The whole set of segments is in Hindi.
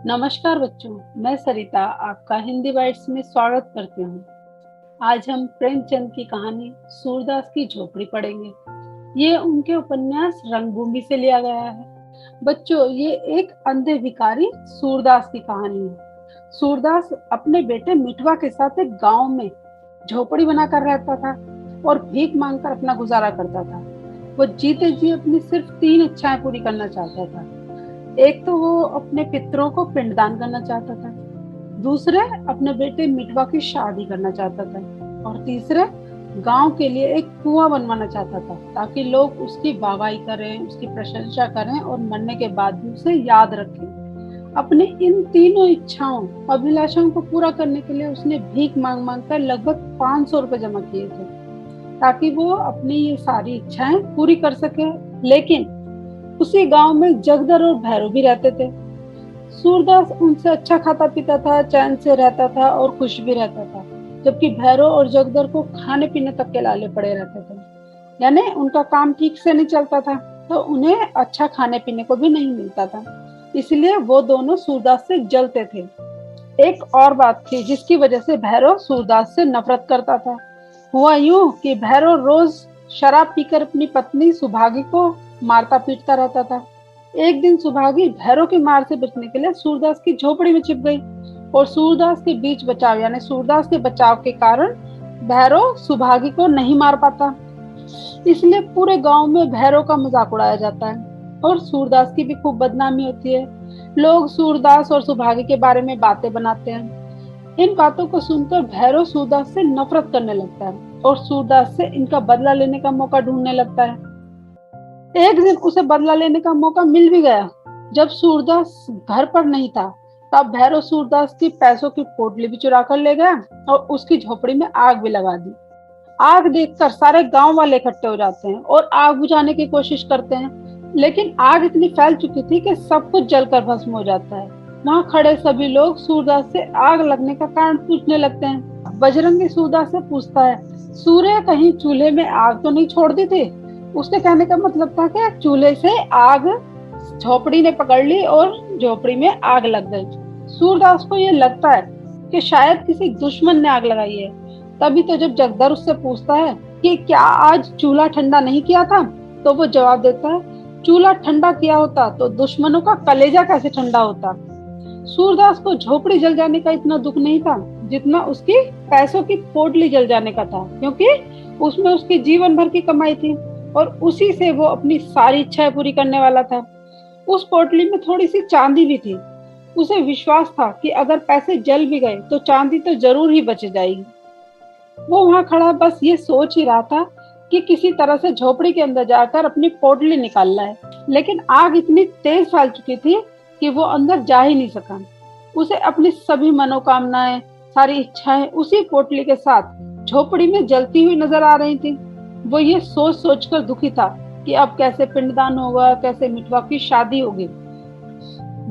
नमस्कार बच्चों, मैं सरिता आपका हिंदी बाइट्स में स्वागत करती हूँ। आज हम प्रेमचंद की कहानी सूरदास की झोपड़ी पढ़ेंगे। ये उनके उपन्यास रंगभूमि से लिया गया है। बच्चों, ये एक अंधे भिखारी सूरदास की कहानी है। सूरदास अपने बेटे मिठवा के साथ एक गांव में झोपड़ी बनाकर रहता था और भीख मांगकर अपना गुजारा करता था। वो जीते जी अपनी सिर्फ 3 इच्छाएं पूरी करना चाहता था। एक तो वो अपने पितरों को पिंडदान करना चाहता था, दूसरे अपने बेटे मिठवा की शादी करना चाहता था और तीसरे गांव के लिए एक कुआं बनवाना चाहता था ताकि लोग उसकी वाहवाही करें, उसकी प्रशंसा करें और मरने के बाद भी उसे याद रखें। अपनी इन तीनों इच्छाओं अभिलाषाओं को पूरा करने के लिए उसने भीख मांग मांग कर लगभग 500 रुपए जमा किए थे ताकि वो अपनी ये सारी इच्छाएं पूरी कर सके। लेकिन उसी गांव में जगदर और भैरव भी रहते थे। सूरदास उनसे अच्छा खाता पीता था, चैन से रहता था और खुश भी रहता था, जबकि भैरव और जगदर को खाने पीने तक के लाले पड़े रहते थे। यानी उनका काम ठीक से नहीं चलता था, तो उन्हें अच्छा खाने पीने को भी नहीं मिलता था। इसलिए वो दोनों सूरदास से जलते थे। एक और बात थी जिसकी वजह से भैरव सूरदास से नफरत करता था। हुआ यूं कि भैरव रोज शराब पीकर अपनी पत्नी सुभागी को मारता पीटता रहता था। एक दिन सुभागी भैरव की मार से बचने के लिए सूरदास की झोपड़ी में छिप गई और सूरदास के बीच बचाव यानी सूरदास के बचाव के कारण भैरव सुभागी को नहीं मार पाता। इसलिए पूरे गांव में भैरव का मजाक उड़ाया जाता है और सूरदास की भी खूब बदनामी होती है। लोग सूरदास और सुभागी के बारे में बातें बनाते हैं। इन बातों को सुनकर भैरव सूरदास से नफरत करने लगता है और सूरदास से इनका बदला लेने का मौका ढूंढने लगता है। एक दिन उसे बदला लेने का मौका मिल भी गया। जब सूरदास घर पर नहीं था, तब भैरव सूरदास की पैसों की पोटली भी चुरा कर ले गया और उसकी झोपड़ी में आग भी लगा दी। आग देखकर सारे गांव वाले इकट्ठे हो जाते हैं और आग बुझाने की कोशिश करते हैं, लेकिन आग इतनी फैल चुकी थी कि सब कुछ जलकर भस्म हो जाता है। वहां खड़े सभी लोग सूरदास से आग लगने का कारण पूछने लगते हैं। बजरंगी सूरदास से पूछता है, सूर्य कहीं चूल्हे में आग तो नहीं छोड़ दी थी? उसके कहने का मतलब था कि चूल्हे से आग झोपड़ी ने पकड़ ली और झोपड़ी में आग लग गई। सूरदास को ये लगता है कि शायद किसी दुश्मन ने आग लगाई है। तभी तो जब जगदर उससे पूछता है कि क्या आज चूल्हा ठंडा नहीं किया था, तो वो जवाब देता है, चूल्हा ठंडा किया होता तो दुश्मनों का कलेजा कैसे ठंडा होता। सूरदास को झोपड़ी जल जाने का इतना दुख नहीं था जितना उसकी पैसों की पोटली जल जाने का था, क्योंकि उसमें उसकी जीवन भर की कमाई थी और उसी से वो अपनी सारी इच्छाएं पूरी करने वाला था। उस पोटली में थोड़ी सी चांदी भी थी। उसे विश्वास था कि अगर पैसे जल भी गए तो चांदी तो जरूर ही बच जाएगी। वो वहां खड़ा बस ये सोच ही रहा था कि किसी तरह से झोपड़ी के अंदर जाकर अपनी पोटली निकालना है, लेकिन आग इतनी तेज फैल चुकी थी कि वो अंदर जा ही नहीं सका। उसे अपनी सभी मनोकामनाएं, सारी इच्छाएं उसी पोटली के साथ झोपड़ी में जलती हुई नजर आ रही थी। वो ये सोच सोचकर दुखी था कि अब कैसे पिंडदान होगा, कैसे मिठवा की शादी होगी।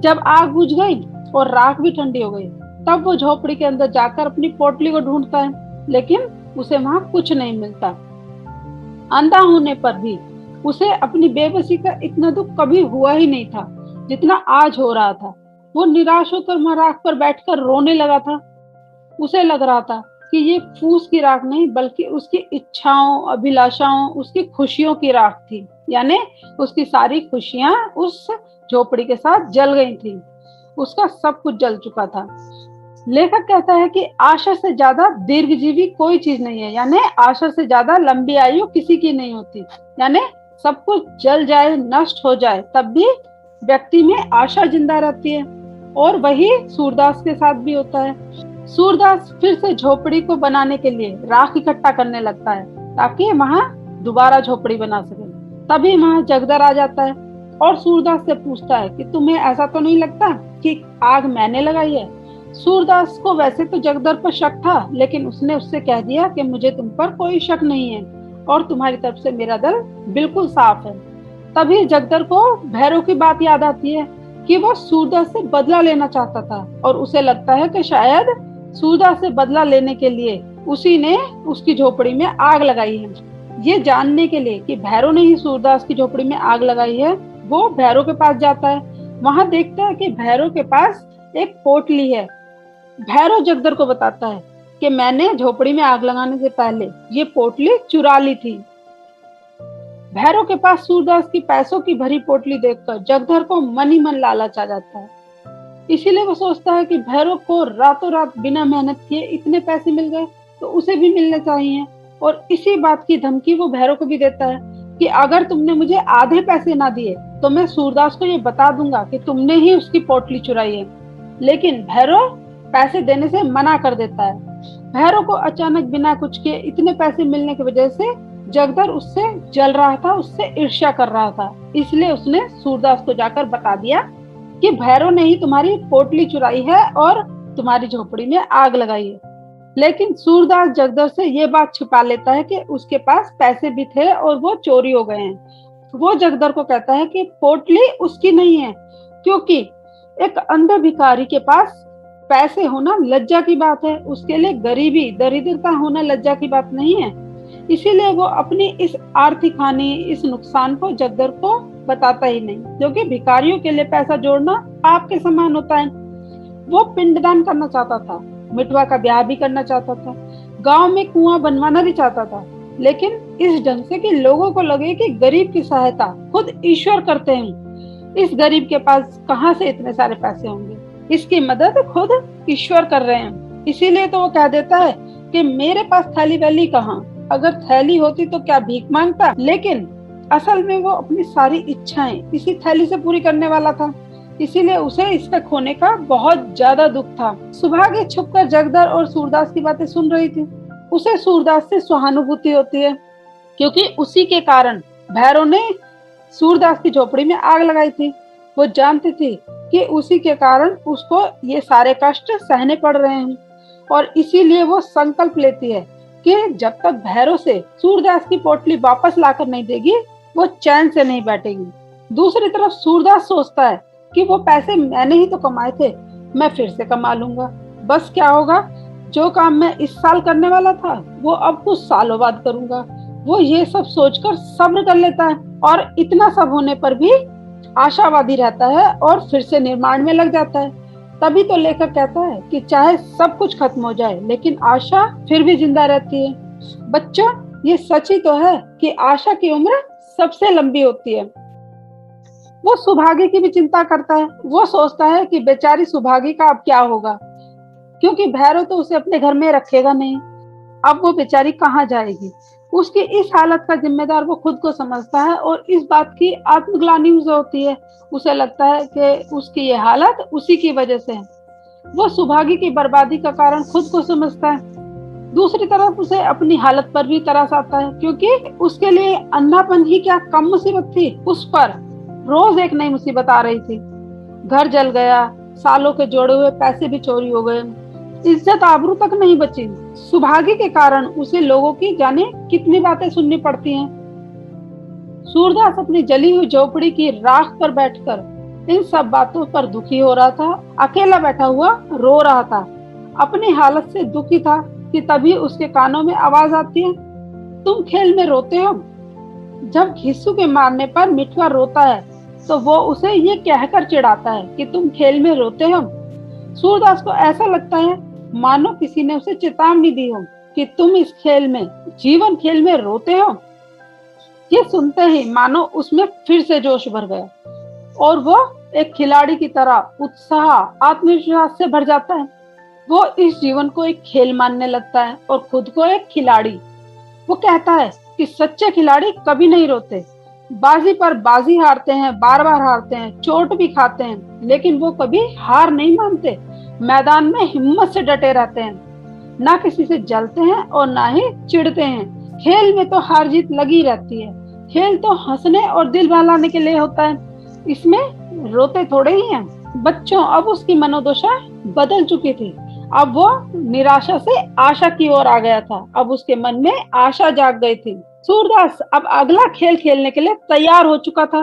जब आग बुझ गई और राख भी ठंडी हो गई, तब वो झोपड़ी के अंदर जाकर अपनी पोटली को ढूंढता है, लेकिन उसे वहां कुछ नहीं मिलता। अंधा होने पर भी उसे अपनी बेबसी का इतना दुख कभी हुआ ही नहीं था जितना आज हो रहा था। वो निराश होकर वहां राख पर बैठकर रोने लगा था। उसे लग रहा था कि ये फूस की राख नहीं बल्कि उसकी इच्छाओं, अभिलाषाओं, उसकी खुशियों की राख थी। यानी उसकी सारी खुशियां उस झोपड़ी के साथ जल गई थी। उसका सब कुछ जल चुका था। लेखक कहता है कि आशा से ज्यादा दीर्घजीवी कोई चीज नहीं है, यानी आशा से ज्यादा लंबी आयु किसी की नहीं होती। यानी सब कुछ जल जाए, नष्ट हो जाए, तब भी व्यक्ति में आशा जिंदा रहती है। और वही सूरदास के साथ भी होता है। सूरदास फिर से झोपड़ी को बनाने के लिए राख इकट्ठा करने लगता है ताकि वहां दोबारा झोपड़ी बना सके। तभी वहां जगदर आ जाता है और सूरदास से पूछता है कि तुम्हें ऐसा तो नहीं लगता कि आग मैंने लगाई है? सूरदास को वैसे तो जगदर पर शक था, लेकिन उसने उससे कह दिया कि मुझे तुम पर कोई शक नहीं है और तुम्हारी तरफ से मेरा दिल बिल्कुल साफ है। तभी जगदर को भैरव की बात याद आती है कि वो सूरदास से बदला लेना चाहता था और उसे लगता है कि शायद सूरदास से बदला लेने के लिए उसी ने उसकी झोपड़ी में आग लगाई है। ये जानने के लिए कि भैरव ने ही सूरदास की झोपड़ी में आग लगाई है, वो भैरव के पास जाता है। वहां देखता है कि भैरव के पास एक पोटली है। भैरव जगदर को बताता है कि मैंने झोपड़ी में आग लगाने से पहले ये पोटली चुरा ली थी। भैरव के पास सूरदास की पैसों की भरी पोटली देखकर जगदर को मन ही मन लालच आ जाता है। इसीलिए वो सोचता है कि भैरव को रातों रात बिना मेहनत किए इतने पैसे मिल गए तो उसे भी मिलने चाहिए। और इसी बात की धमकी वो भैरव को भी देता है कि अगर तुमने मुझे आधे पैसे ना दिए तो मैं सूरदास को ये बता दूंगा कि तुमने ही उसकी पोटली चुराई है। लेकिन भैरव पैसे देने से मना कर देता है। भैरव को अचानक बिना कुछ किए इतने पैसे मिलने की वजह से जगदर उससे जल रहा था, उससे ईर्ष्या कर रहा था। इसलिए उसने सूरदास को जाकर बता दिया कि भैरव ने ही तुम्हारी पोटली चुराई है और तुम्हारी झोपड़ी में आग लगाई है। लेकिन सूरदास जगदर से ये बात छिपा लेता है कि उसके पास पैसे भी थे और वो चोरी हो गए हैं। वो जगदर को कहता है कि पोटली उसकी नहीं है, क्योंकि एक अंधे भिखारी के पास पैसे होना लज्जा की बात है, उसके लिए गरीबी दरिद्रता होना लज्जा की बात नहीं है। इसीलिए वो अपनी इस आर्थिक हानि, इस नुकसान को जगदर को बताता ही नहीं, क्योंकि भिखारियों के लिए पैसा जोड़ना पाप के समान होता है। वो पिंडदान करना चाहता था, मितवा का ब्याह भी करना चाहता था, गांव में कुआं बनवाना भी चाहता था, लेकिन इस ढंग से कि लोगों को लगे कि गरीब की सहायता खुद ईश्वर करते हैं। इस गरीब के पास कहां से इतने सारे पैसे होंगे, इसकी मदद खुद ईश्वर कर रहे हैं। इसीलिए तो वो कह देता है कि मेरे पास थैली वैली कहाँ, अगर थैली होती तो क्या भीख मांगता। लेकिन असल में वो अपनी सारी इच्छाएं इसी थैली से पूरी करने वाला था, इसीलिए उसे इसके खोने का बहुत ज्यादा दुख था। सुभागी छुपकर जगदर और सूरदास की बातें सुन रही थी। उसे सूरदास से सहानुभूति होती है, क्योंकि उसी के कारण भैरव ने सूरदास की झोपड़ी में आग लगाई थी। वो जानती थी कि उसी के कारण उसको ये सारे कष्ट सहने पड़ रहे हैं, और इसीलिए वो संकल्प लेती है कि जब तक भैरव से सूरदास की पोटली वापस लाकर नहीं देगी वो चैन से नहीं बैठेगी। दूसरी तरफ सूरदास सोचता है कि वो पैसे मैंने ही तो कमाए थे, मैं फिर से कमा लूंगा। बस क्या होगा, जो काम मैं इस साल करने वाला था वो अब कुछ सालों बाद करूंगा। वो ये सब सोचकर सब्र कर लेता है, और इतना सब होने पर भी आशावादी रहता है और फिर से निर्माण में लग जाता है। तभी तो लेखक कहता है कि चाहे सब कुछ खत्म हो जाए लेकिन आशा फिर भी जिंदा रहती है। बच्चों, ये सच ही तो है कि आशा की उम्र सबसे लंबी होती है। वो सुभागी की भी चिंता करता है। वो सोचता है कि बेचारी सुभागी का अब क्या होगा, क्योंकि भैरव तो उसे अपने घर में रखेगा नहीं। अब वो बेचारी कहाँ जाएगी। उसकी इस हालत का जिम्मेदार वो खुद को समझता है, और इस बात की आत्मग्लानि उसे होती है। उसे लगता है कि उसकी ये हालत उसी की वजह से है। वो सुभागी की बर्बादी का कारण खुद को समझता है। दूसरी तरफ उसे अपनी हालत पर भी तरस आता है, क्योंकि उसके लिए अंधापन ही क्या कम मुसीबत थी, उस पर रोज एक नई मुसीबत आ रही थी। घर जल गया, सालों के जोड़े हुए पैसे भी चोरी हो गए, इज्जत आबरू तक नहीं बची। सुभागी के कारण उसे लोगों की जाने कितनी बातें सुननी पड़ती हैं। सूरदास अपनी जली हुई झोपड़ी की राख पर बैठकर इन सब बातों पर दुखी हो रहा था। अकेला बैठा हुआ रो रहा था, अपनी हालत से दुखी था कि तभी उसके कानों में आवाज आती है, तुम खेल में रोते हो। जब घिस्सू के मारने पर मिठवा रोता है तो वो उसे ये कहकर चिढ़ाता है कि तुम खेल में रोते हो। सूरदास को ऐसा लगता है मानो किसी ने उसे चेतावनी दी हो कि तुम इस खेल में, जीवन खेल में रोते हो। ये सुनते ही मानो उसमें फिर से जोश भर गया, और वो एक खिलाड़ी की तरह उत्साह, आत्मविश्वास से भर जाता है। वो इस जीवन को एक खेल मानने लगता है और खुद को एक खिलाड़ी। वो कहता है कि सच्चे खिलाड़ी कभी नहीं रोते, बाजी पर बाजी हारते हैं, बार बार हारते हैं, चोट भी खाते हैं, लेकिन वो कभी हार नहीं मानते। मैदान में हिम्मत से डटे रहते हैं, ना किसी से जलते हैं और ना ही चिढ़ते हैं। खेल में तो हार जीत लगी रहती है। खेल तो हंसने और दिल बहलाने के लिए होता है, इसमें रोते थोड़े ही हैं। बच्चों, अब उसकी मनोदशा बदल चुकी थी। अब वो निराशा से आशा की ओर आ गया था। अब उसके मन में आशा जाग गई थी। सूरदास अब अगला खेल खेलने के लिए तैयार हो चुका था।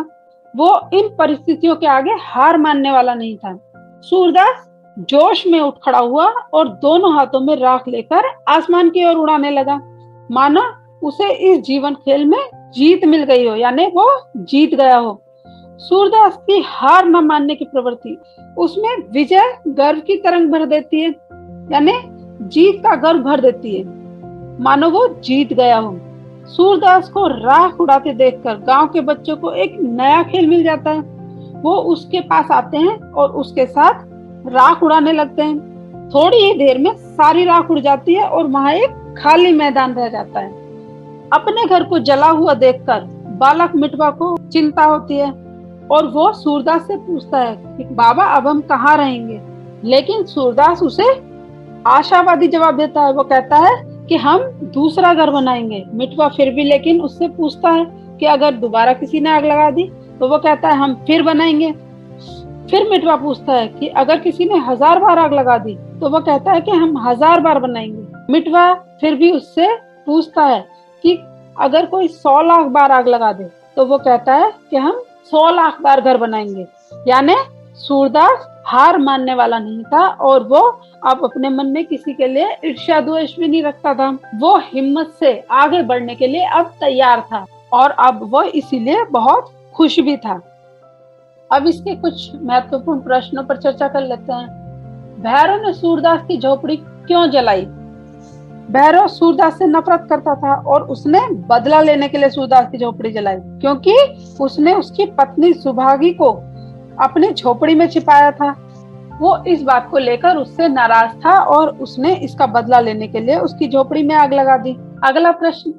वो इन परिस्थितियों के आगे हार मानने वाला नहीं था। सूरदास जोश में उठ खड़ा हुआ और दोनों हाथों में राख लेकर आसमान की ओर उड़ाने लगा, मानो उसे इस जीवन खेल में जीत मिल गई हो, यानी वो जीत गया हो। सूरदास की हार न मानने की प्रवृत्ति उसमें विजय गर्व की तरंग भर देती है, यानी जीत का गर्व भर देती है, मानो वो जीत गया हो। सूरदास को राख उड़ाते देखकर गांव के बच्चों को एक नया खेल मिल जाता है। वो उसके पास आते हैं और उसके साथ राख उड़ाने लगते हैं। थोड़ी ही देर में सारी राख उड़ जाती है और वहां एक खाली मैदान रह जाता है। अपने घर को जला हुआ देखकर बालक मितवा को चिंता होती है और वो सूरदास से पूछता है कि बाबा अब हम कहाँ रहेंगे। लेकिन सूरदास उसे आशावादी जवाब देता है। वो कहता है कि हम दूसरा घर बनाएंगे। मितवा फिर भी लेकिन उससे पूछता है कि अगर दोबारा किसी ने आग लगा दी तो वो कहता है हम फिर बनाएंगे। फिर मितवा पूछता है कि अगर किसी ने 1000 बार आग लगा दी तो वो कहता है कि हम 1000 बार बनाएंगे। मितवा फिर भी उससे पूछता है कि अगर कोई 100 लाख बार आग लगा दे तो वो कहता है कि हम 100 लाख बार घर बनाएंगे। यानी सूरदास हार मानने वाला नहीं था और वो अब अपने मन में किसी के लिए ईर्ष्या द्वेष भी नहीं रखता था। वो हिम्मत से आगे बढ़ने के लिए अब तैयार था और अब वो इसीलिए बहुत खुश भी था। अब इसके कुछ महत्वपूर्ण प्रश्नों पर चर्चा कर लेते हैं। भैरव ने सूरदास की झोपड़ी क्यों जलाई? भैरव सूरदास से नफरत करता था और उसने बदला लेने के लिए सूरदास की झोपड़ी जलाई, क्योंकि उसने उसकी पत्नी सुभागी को अपनी झोपड़ी में छिपाया था। वो इस बात को लेकर उससे नाराज था और उसने इसका बदला लेने के लिए उसकी झोपड़ी में आग लगा दी। अगला प्रश्न,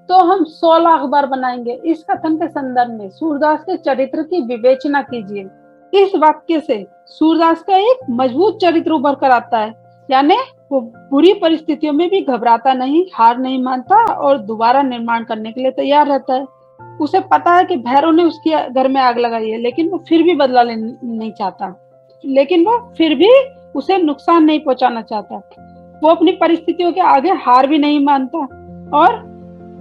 तो हम 100 लाख बार बनाएंगे, इस कथन के संदर्भ में सूरदास के चरित्र की विवेचना कीजिए। इस वाक्य से सूरदास का एक मजबूत चरित्र उभर कर आता है, यानी वो बुरी परिस्थितियों में भी घबराता नहीं, हार नहीं मानता और दोबारा निर्माण करने के लिए तैयार रहता है। उसे पता है कि भैरव ने उसके घर में आग लगाई है, लेकिन वो फिर भी बदला लेना नहीं चाहता, लेकिन वो फिर भी उसे नुकसान नहीं पहुंचाना चाहता। वो अपनी परिस्थितियों के आगे हार भी नहीं मानता और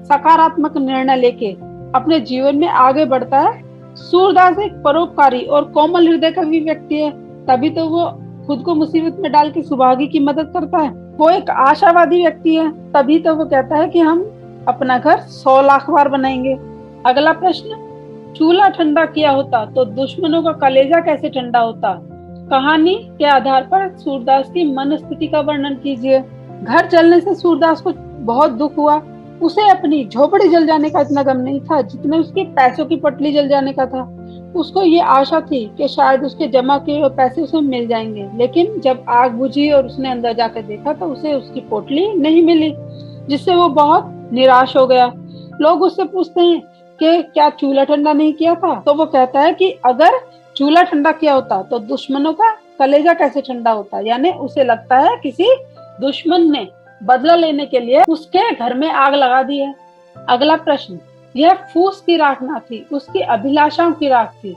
सकारात्मक निर्णय लेके अपने जीवन में आगे बढ़ता है। सूरदास एक परोपकारी और कोमल हृदय का भी व्यक्ति है, तभी तो वो खुद को मुसीबत में डाल के सुभागी की मदद करता है। वो एक आशावादी व्यक्ति है, तभी तो वो कहता है कि हम अपना घर 100 लाख बार बनाएंगे। अगला प्रश्न, चूल्हा ठंडा किया होता तो दुश्मनों का कलेजा कैसे ठंडा होता? कहानी के आधार पर सूरदास की मनस्थिति का वर्णन कीजिए। घर जलने से सूरदास को बहुत दुख हुआ। उसे अपनी झोपड़ी जल जाने का इतना गम नहीं था जितने उसके पैसों की पटली जल जाने का था। उसको ये आशा थी कि शायद उसके जमा किए हुए पैसे उसे मिल जाएंगे, लेकिन जब आग बुझी और उसने अंदर जाकर देखा तो उसे उसकी पोटली नहीं मिली, जिससे वो बहुत निराश हो गया। लोग उससे पूछते हैं कि क्या चूल्हा ठंडा नहीं किया था? तो वो कहता है कि अगर चूल्हा ठंडा किया होता तो दुश्मनों का कलेजा कैसे ठंडा होता। यानी उसे लगता है किसी दुश्मन ने बदला लेने के लिए उसके घर में आग लगा दी है। अगला प्रश्न, यह फूस की राख ना थी, उसकी अभिलाषाओं की राख थी।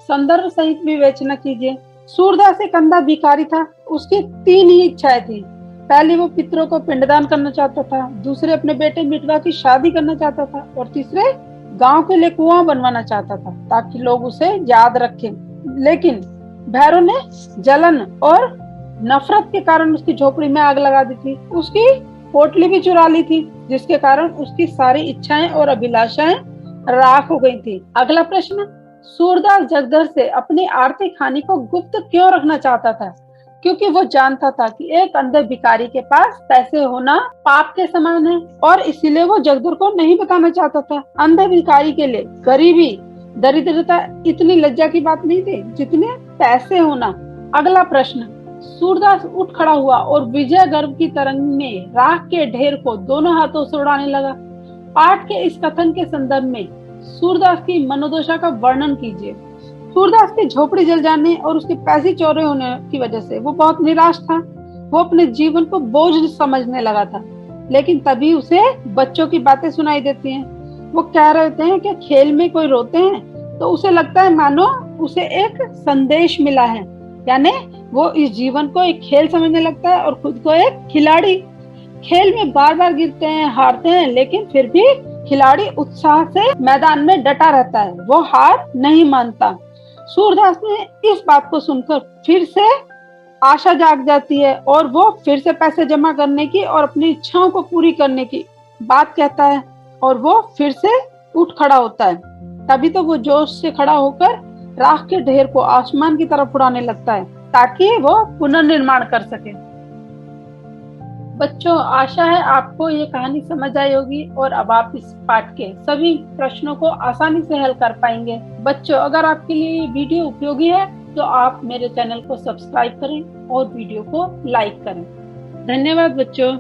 संदर्भ सहित विवेचना कीजिए। सूरदास एक अंधा भिखारी था। उसकी 3 ही इच्छाएं थी। पहली, वो पितरों को पिंडदान करना चाहता था। दूसरे, अपने बेटे मितवा की शादी करना चाहता था और तीसरे, गांव के लिए कुआं बनवाना चाहता था ताकि लोग उसे याद रखें। लेकिन भैरव ने जलन और नफरत के कारण उसकी झोपड़ी में आग लगा दी थी। उसकी पोटली भी चुरा ली थी, जिसके कारण उसकी सारी इच्छाएं और अभिलाषाएं राख हो गई थी। अगला प्रश्न, सूरदास जगदर से अपनी आर्थिक हानि को गुप्त क्यों रखना चाहता था? क्योंकि वो जानता था कि एक अंधे भिखारी के पास पैसे होना पाप के समान है और इसीलिए वो जगदर को नहीं बताना चाहता था। अंधे भिखारी के लिए गरीबी, दरिद्रता इतनी लज्जा की बात नहीं थी जितने पैसे होना। अगला प्रश्न, सूरदास उठ खड़ा हुआ और विजय गर्व की तरंग में राख के ढेर को दोनों हाथों से उड़ाने लगा। पाठ के इस कथन के संदर्भ में सूरदास की मनोदशा का वर्णन कीजिए। सूरदास की झोपड़ी जल जाने और उसके पैसे चोरी होने की वजह से वो बहुत निराश था। वो अपने जीवन को बोझ समझने लगा था, लेकिन तभी उसे बच्चों की बातें सुनाई देती हैं। वो कह रहे होते हैं कि खेल में कोई रोते हैं तो उसे लगता है मानो उसे एक संदेश मिला है। यानी वो इस जीवन को एक खेल समझने लगता है और खुद को एक खिलाड़ी। खेल में बार बार गिरते हैं, हारते हैं, लेकिन फिर भी खिलाड़ी उत्साह से मैदान में डटा रहता है, वो हार नहीं मानता। सूरदास ने इस बात को सुनकर फिर से आशा जाग जाती है और वो फिर से पैसे जमा करने की और अपनी इच्छाओं को पूरी करने की बात कहता है और वो फिर से उठ खड़ा होता है। तभी तो वो जोश से खड़ा होकर राख के ढेर को आसमान की तरफ उड़ाने लगता है ताकि वो पुनर्निर्माण कर सके। बच्चों, आशा है आपको ये कहानी समझ आई होगी और अब आप इस पाठ के सभी प्रश्नों को आसानी से हल कर पाएंगे। बच्चों, अगर आपके लिए ये वीडियो उपयोगी है तो आप मेरे चैनल को सब्सक्राइब करें और वीडियो को लाइक करें। धन्यवाद बच्चों।